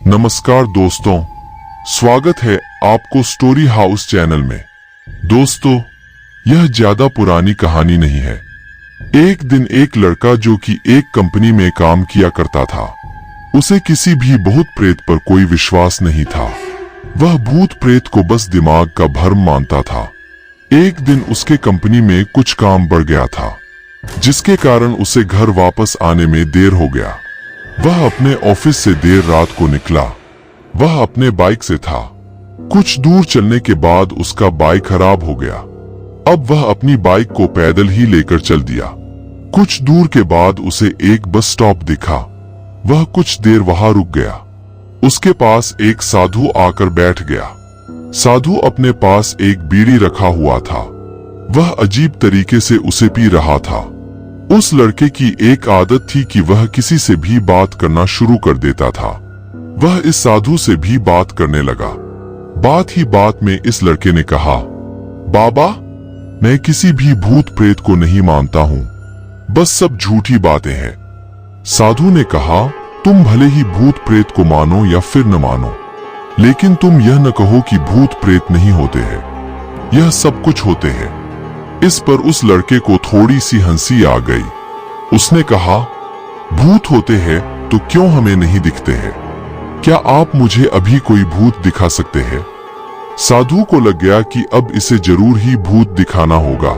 नमस्कार दोस्तों, स्वागत है आपको स्टोरी हाउस चैनल में। दोस्तों, यह ज्यादा पुरानी कहानी नहीं है। एक दिन एक लड़का जो कि एक कंपनी में काम किया करता था, उसे किसी भी भूत प्रेत पर कोई विश्वास नहीं था। वह भूत प्रेत को बस दिमाग का भ्रम मानता था। एक दिन उसके कंपनी में कुछ काम बढ़ गया था, जिसके कारण उसे घर वापस आने में देर हो गया। वह अपने ऑफिस से देर रात को निकला। वह अपने बाइक से था। कुछ दूर चलने के बाद उसका बाइक खराब हो गया। अब वह अपनी बाइक को पैदल ही लेकर चल दिया। कुछ दूर के बाद उसे एक बस स्टॉप दिखा। वह कुछ देर वहां रुक गया। उसके पास एक साधु आकर बैठ गया। साधु अपने पास एक बीड़ी रखा हुआ था। वह अजीब तरीके से उसे पी रहा था। उस लड़के की एक आदत थी कि वह किसी से भी बात करना शुरू कर देता था। वह इस साधु से भी बात करने लगा। बात ही बात में इस लड़के ने कहा, बाबा, मैं किसी भी भूत प्रेत को नहीं मानता हूँ, बस सब झूठी बातें हैं। साधु ने कहा, तुम भले ही भूत प्रेत को मानो या फिर न मानो, लेकिन तुम यह न कहो कि भूत प्रेत नहीं होते हैं। यह सब कुछ होते हैं। इस पर उस लड़के को थोड़ी सी हंसी आ गई। उसने कहा, भूत होते हैं तो क्यों हमें नहीं दिखते हैं? क्या आप मुझे अभी कोई भूत दिखा सकते हैं? साधु को लग गया कि अब इसे जरूर ही भूत दिखाना होगा।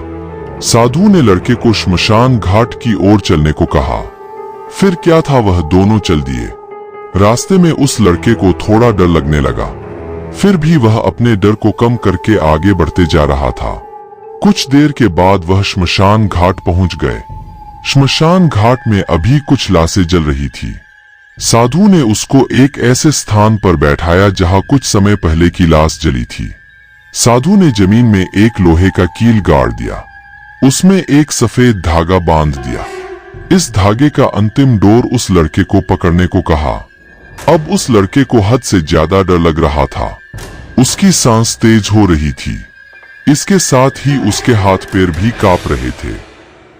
साधु ने लड़के को श्मशान घाट की ओर चलने को कहा। फिर क्या था, वह दोनों चल दिए। रास्ते में उस लड़के को थोड़ा डर लगने लगा, फिर भी वह अपने डर को कम करके आगे बढ़ते जा रहा था। कुछ देर के बाद वह श्मशान घाट पहुंच गए। श्मशान घाट में अभी कुछ लाशें जल रही थी। साधु ने उसको एक ऐसे स्थान पर बैठाया जहां कुछ समय पहले की लाश जली थी। साधु ने जमीन में एक लोहे का कील गाड़ दिया। उसमें एक सफेद धागा बांध दिया। इस धागे का अंतिम डोर उस लड़के को पकड़ने को कहा। अब उस लड़के को हद से ज्यादा डर लग रहा था। उसकी सांस तेज हो रही थी। इसके साथ ही उसके हाथ पैर भी कांप रहे थे।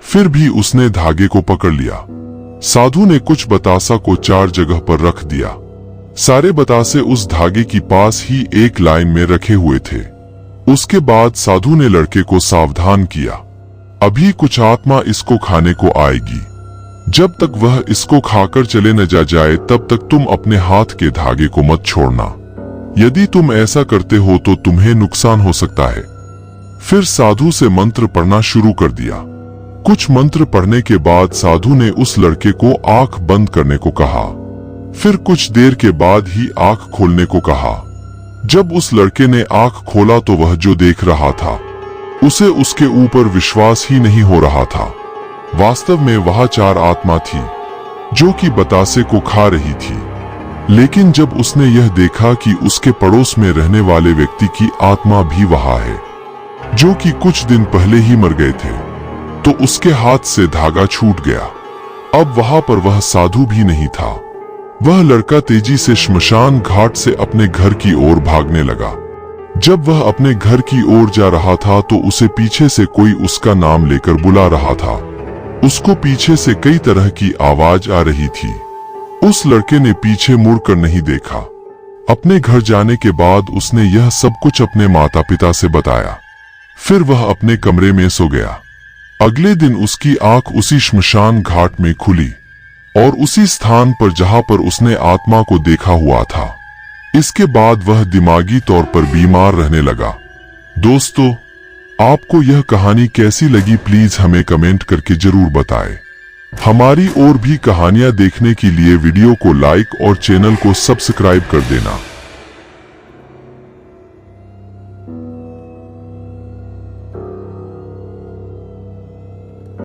फिर भी उसने धागे को पकड़ लिया। साधु ने कुछ बतासा को 4 जगह पर रख दिया। सारे बतासे उस धागे की पास ही एक लाइन में रखे हुए थे। उसके बाद साधु ने लड़के को सावधान किया, अभी कुछ आत्मा इसको खाने को आएगी। जब तक वह इसको खाकर चले न जाए तब तक तुम अपने हाथ के धागे को मत छोड़ना। यदि तुम ऐसा करते हो तो तुम्हें नुकसान हो सकता है। फिर साधु से मंत्र पढ़ना शुरू कर दिया। कुछ मंत्र पढ़ने के बाद साधु ने उस लड़के को आंख बंद करने को कहा। फिर कुछ देर के बाद ही आंख खोलने को कहा। जब उस लड़के ने आंख खोला तो वह जो देख रहा था, उसे उसके ऊपर विश्वास ही नहीं हो रहा था। वास्तव में वहां 4 आत्मा थी जो कि बतासे को खा रही थी। लेकिन जब उसने यह देखा कि उसके पड़ोस में रहने वाले व्यक्ति की आत्मा भी वहां है, जो कि कुछ दिन पहले ही मर गए थे, तो उसके हाथ से धागा छूट गया। अब वहां पर वह साधु भी नहीं था। वह लड़का तेजी से श्मशान घाट से अपने घर की ओर भागने लगा। जब वह अपने घर की ओर जा रहा था तो उसे पीछे से कोई उसका नाम लेकर बुला रहा था। उसको पीछे से कई तरह की आवाज आ रही थी। उस लड़के ने पीछे मुड़कर नहीं देखा। अपने घर जाने के बाद उसने यह सब कुछ अपने माता पिता से बताया। फिर वह अपने कमरे में सो गया। अगले दिन उसकी आंख उसी श्मशान घाट में खुली और उसी स्थान पर जहां पर उसने आत्मा को देखा हुआ था। इसके बाद वह दिमागी तौर पर बीमार रहने लगा। दोस्तों, आपको यह कहानी कैसी लगी प्लीज हमें कमेंट करके जरूर बताएं। हमारी और भी कहानियां देखने के लिए वीडियो को लाइक और चैनल को सब्सक्राइब कर देना।